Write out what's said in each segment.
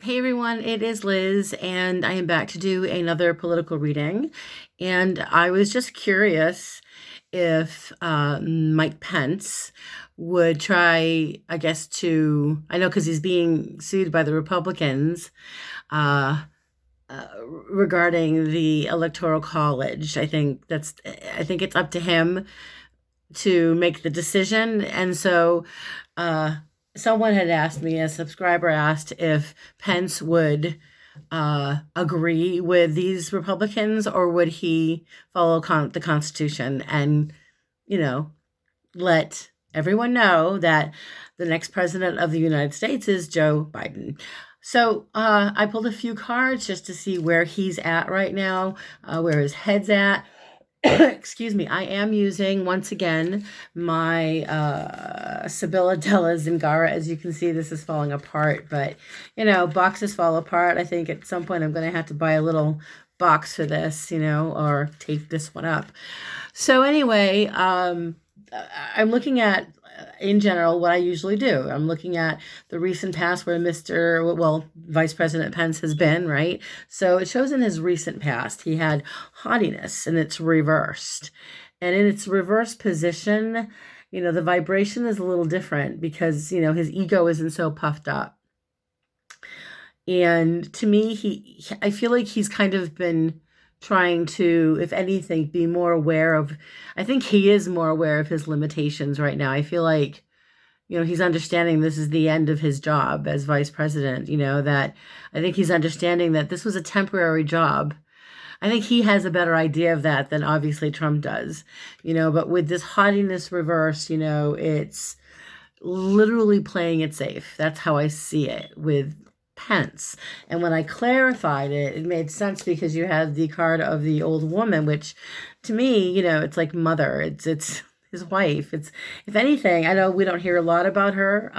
Hey everyone, it is Liz, and I am back to do another political reading. And I was just curious if Mike Pence would try, I guess, I know because he's being sued by the Republicans uh, uh, regarding the Electoral College. I think it's up to him to make the decision. And so uh, someone had asked me, a subscriber asked if Pence would agree with these Republicans or would he follow the Constitution and, you know, let everyone know that the next president of the United States is Joe Biden. So I pulled a few cards just to see where he's at right now, where his head's at. Excuse me, I am using once again my Sibilla Della Zingara. As you can see, this is falling apart, but boxes fall apart. I think at some point I'm going to have to buy a little box for this, or tape this one up. So anyway, I'm looking at, in general, what I usually do. I'm looking at the recent past where Vice President Pence has been, right? So it shows in his recent past, he had haughtiness and it's reversed. And in its reverse position, the vibration is a little different because, his ego isn't so puffed up. And to me, I feel like he's kind of been trying to, if anything, be more aware of, I think he is more aware of his limitations right now. I feel like, he's understanding this is the end of his job as vice president, that I think he's understanding that this was a temporary job. I think he has a better idea of that than obviously Trump does, but with this haughtiness reverse, it's literally playing it safe. That's how I see it with Pence. And when I clarified it, it made sense because you have the card of the old woman, which to me, it's like mother. It's his wife. It's, if anything, I know we don't hear a lot about her.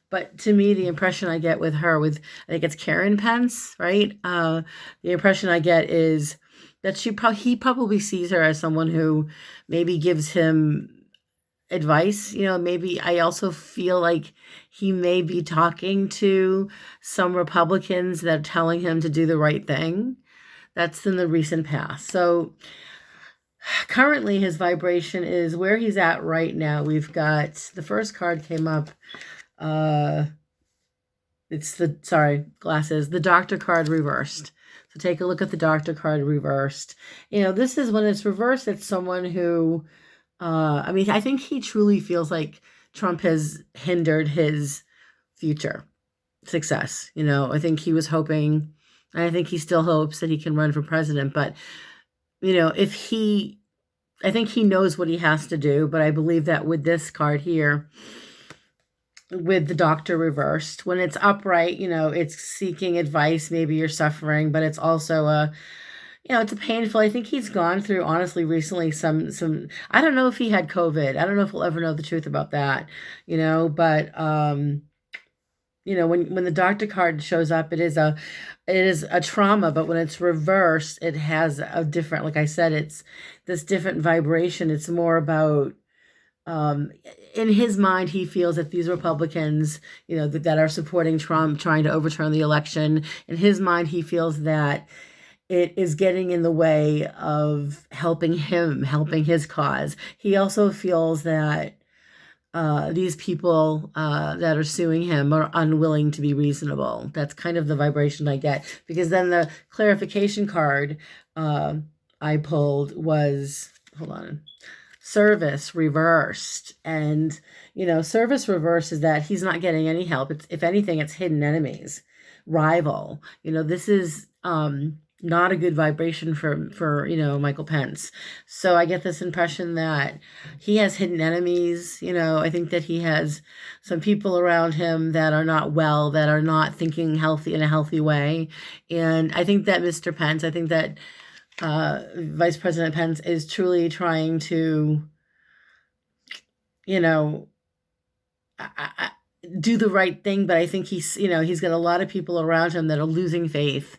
But to me, the impression I get with her, I think it's Karen Pence, right? The impression I get is that he probably sees her as someone who maybe gives him advice. Maybe I also feel like he may be talking to some Republicans that are telling him to do the right thing. That's in the recent past. So currently his vibration is where he's at right now. We've got the first card came up. It's the doctor card reversed. So take a look at the doctor card reversed. This is when it's reversed, it's someone who I think he truly feels like Trump has hindered his future success. I think he was hoping, and I think he still hopes that he can run for president. But, I think he knows what he has to do. But I believe that with this card here, with the doctor reversed, when it's upright, it's seeking advice. Maybe you're suffering, but it's also it's a painful. I think he's gone through, honestly, recently some. I don't know if he had COVID. I don't know if we'll ever know the truth about that. But when the doctor card shows up, it is a trauma. But when it's reversed, it has a different. Like I said, it's this different vibration. It's more about. In his mind, he feels that these Republicans, that are supporting Trump, trying to overturn the election. In his mind, he feels that it is getting in the way of helping his cause. He also feels that these people that are suing him are unwilling to be reasonable. That's kind of the vibration I get. Because then the clarification card I pulled was, hold on, service reversed. And, service reversed is that he's not getting any help. If anything, it's hidden enemies, rival. This is not a good vibration for Michael Pence. So I get this impression that he has hidden enemies. I think that he has some people around him that are not well, that are not thinking healthy in a healthy way. And I think that Mr. Pence, I think that Vice President Pence is truly trying to, do the right thing. But I think he's got a lot of people around him that are losing faith,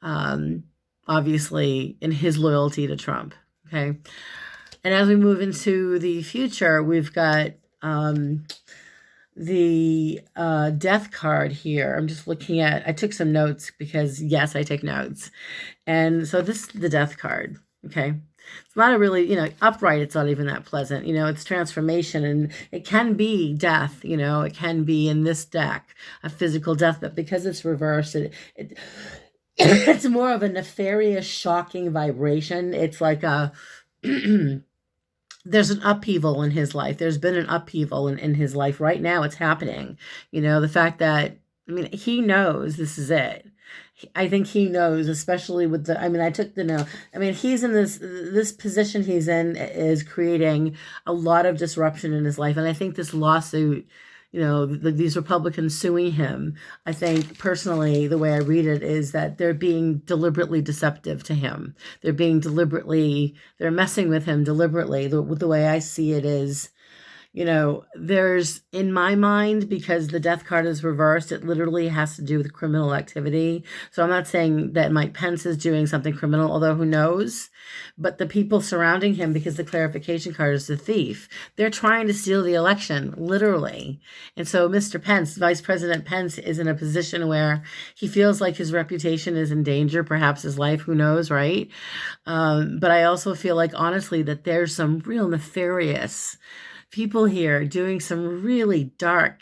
obviously, in his loyalty to Trump. Okay. And as we move into the future, we've got the death card here. I'm just looking at, I took some notes because yes, I take notes. And so this is the death card. Okay. It's not a really, upright. It's not even that pleasant. It's transformation, and it can be death. It can be in this deck a physical death, but because it's reversed, it's more of a nefarious, shocking vibration. It's like a there's an upheaval in his life. There's been an upheaval in his life right now. It's happening. The fact that, he knows this is it. I think he knows, especially with I took the note. He's in this position he's in is creating a lot of disruption in his life. And I think this lawsuit, these Republicans suing him, I think personally, the way I read it is that they're being deliberately deceptive to him. They're messing with him deliberately. The way I see it is, there's, in my mind, because the death card is reversed, it literally has to do with criminal activity. So I'm not saying that Mike Pence is doing something criminal, although who knows, but the people surrounding him, because the clarification card is the thief, they're trying to steal the election, literally. And so Mr. Pence, Vice President Pence, is in a position where he feels like his reputation is in danger, perhaps his life, who knows, right? But I also feel like, honestly, that there's some real nefarious people here doing some really dark,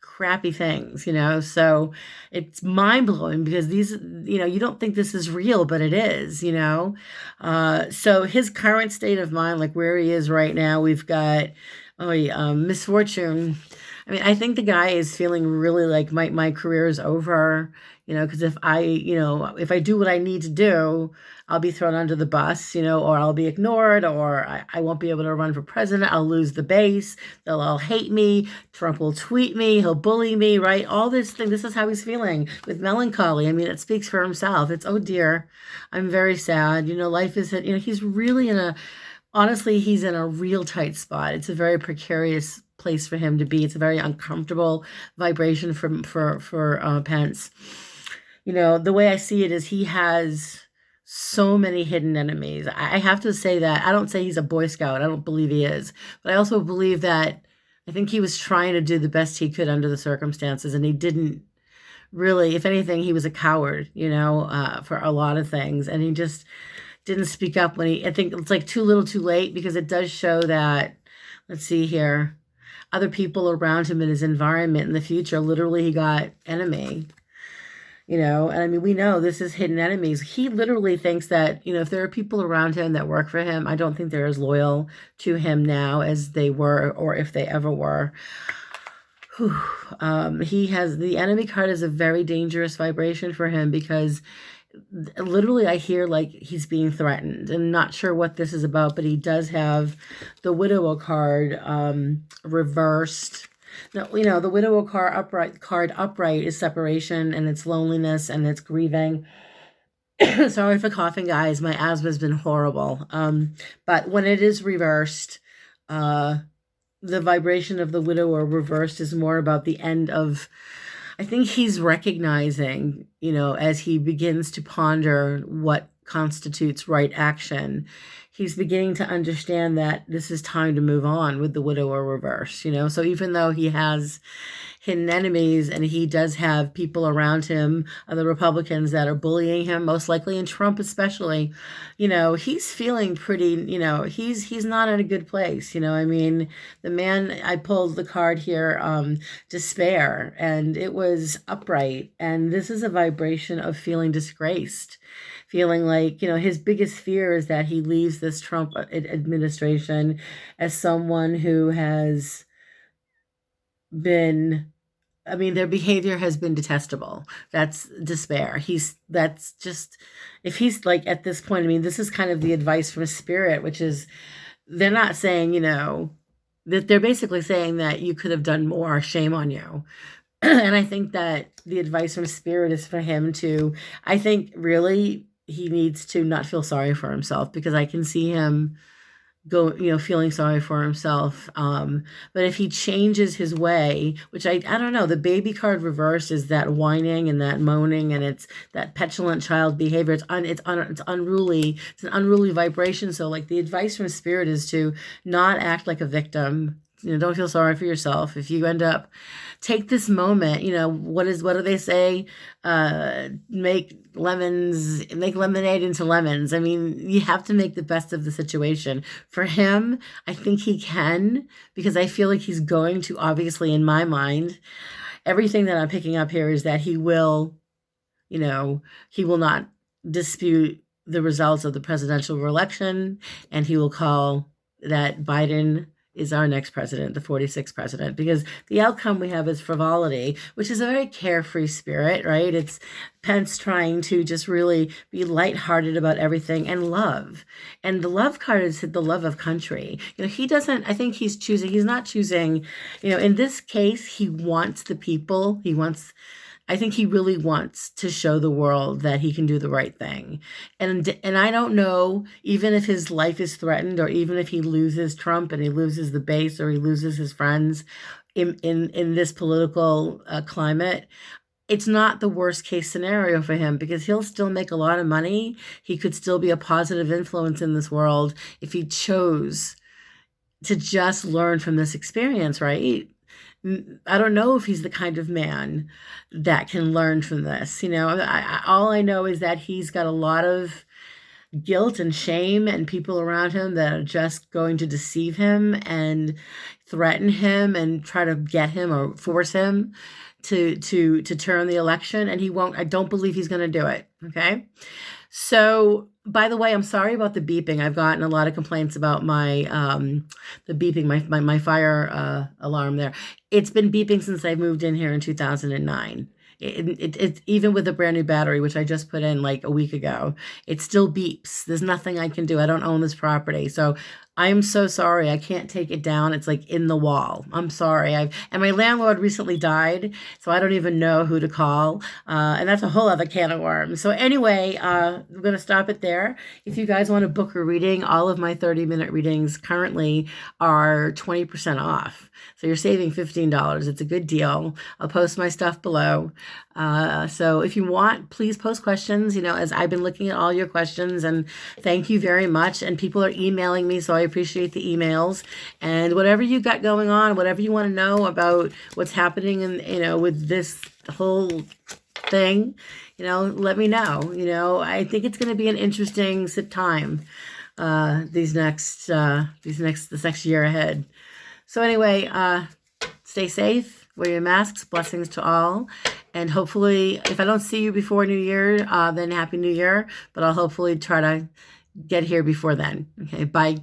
crappy things, so it's mind-blowing because these, you don't think this is real, but it is, so his current state of mind, like where he is right now, we've got misfortune. I think the guy is feeling really like my career is over, because if I do what I need to do, I'll be thrown under the bus, or I'll be ignored, or I won't be able to run for president. I'll lose the base. They'll all hate me. Trump will tweet me. He'll bully me, right? All this thing. This is how he's feeling with melancholy. It speaks for himself. It's, oh dear, I'm very sad. Life is, he's really honestly, he's in a real tight spot. It's a very precarious place for him to be. It's a very uncomfortable vibration for Pence. The way I see it is he has so many hidden enemies. I have to say that. I don't say he's a Boy Scout. I don't believe he is. But I also believe that I think he was trying to do the best he could under the circumstances, and he didn't really. If anything, he was a coward, for a lot of things. And he just didn't speak up when I think it's like too little too late, because it does show that, let's see here, other people around him in his environment in the future, literally he got enemy. And we know this is hidden enemies. He literally thinks that, if there are people around him that work for him, I don't think they're as loyal to him now as they were, or if they ever were. He has, the enemy card is a very dangerous vibration for him, because literally I hear like he's being threatened, and not sure what this is about, but he does have the widower card reversed. Now, the widower card upright is separation, and it's loneliness, and it's grieving. Sorry for coughing, guys. My asthma's been horrible. But when it is reversed, the vibration of the widower reversed is more about the end of, I think he's recognizing, as he begins to ponder what constitutes right action, he's beginning to understand that this is time to move on with the widower reverse, So even though he has hidden enemies, and he does have people around him, the Republicans that are bullying him, most likely, and Trump especially, he's feeling pretty, he's not in a good place. The man, I pulled the card here, despair, and it was upright. And this is a vibration of feeling disgraced, feeling like, his biggest fear is that he leaves this Trump administration as someone who has been, their behavior has been detestable. That's despair. That's just, if he's like at this point, this is kind of the advice from Spirit, which is, they're not saying, that they're basically saying that you could have done more, shame on you. And I think that the advice from Spirit is for him to, I think really he needs to not feel sorry for himself, because I can see him feeling sorry for himself. But if he changes his way, which I don't know, the baby card reverse is that whining and that moaning, and it's that petulant child behavior. It's unruly. It's an unruly vibration. So like the advice from Spirit is to not act like a victim, don't feel sorry for yourself. If you end up, take this moment, what do they say? Make lemonade into lemons. I mean, you have to make the best of the situation. For him, I think he can, because I feel like he's going to, obviously, in my mind, everything that I'm picking up here is that he will not dispute the results of the presidential election, and he will call that Biden is our next president, the 46th president, because the outcome we have is frivolity, which is a very carefree spirit, right? It's Pence trying to just really be lighthearted about everything and love. And the love card is the love of country. He doesn't, I think he's not choosing, in this case, he wants the people. I think he really wants to show the world that he can do the right thing. And I don't know, even if his life is threatened, or even if he loses Trump and he loses the base, or he loses his friends in this political climate, it's not the worst case scenario for him, because he'll still make a lot of money. He could still be a positive influence in this world if he chose to just learn from this experience, right? I don't know if he's the kind of man that can learn from this. All I know is that he's got a lot of guilt and shame and people around him that are just going to deceive him and threaten him and try to get him or force him to turn the election. And he won't. I don't believe he's going to do it. Okay. So, by the way, I'm sorry about the beeping. I've gotten a lot of complaints about my the beeping, my fire alarm there. It's been beeping since I moved in here in 2009. It's even with a brand new battery, which I just put in like a week ago, it still beeps. There's nothing I can do. I don't own this property. So I am so sorry. I can't take it down. It's like in the wall. I'm sorry. And my landlord recently died, so I don't even know who to call. And that's a whole other can of worms. So anyway, we're going to stop it there. If you guys want to book a reading, all of my 30-minute readings currently are 20% off. So you're saving $15. It's a good deal. I'll post my stuff below. So if you want, please post questions, as I've been looking at all your questions, and thank you very much. And people are emailing me, so I appreciate the emails. And whatever you got going on, whatever you want to know about what's happening with this whole thing, let me know. I think it's going to be an interesting time, this next year ahead. So anyway, stay safe, wear your masks, blessings to all. And hopefully, if I don't see you before New Year, then Happy New Year. But I'll hopefully try to get here before then. Okay, bye.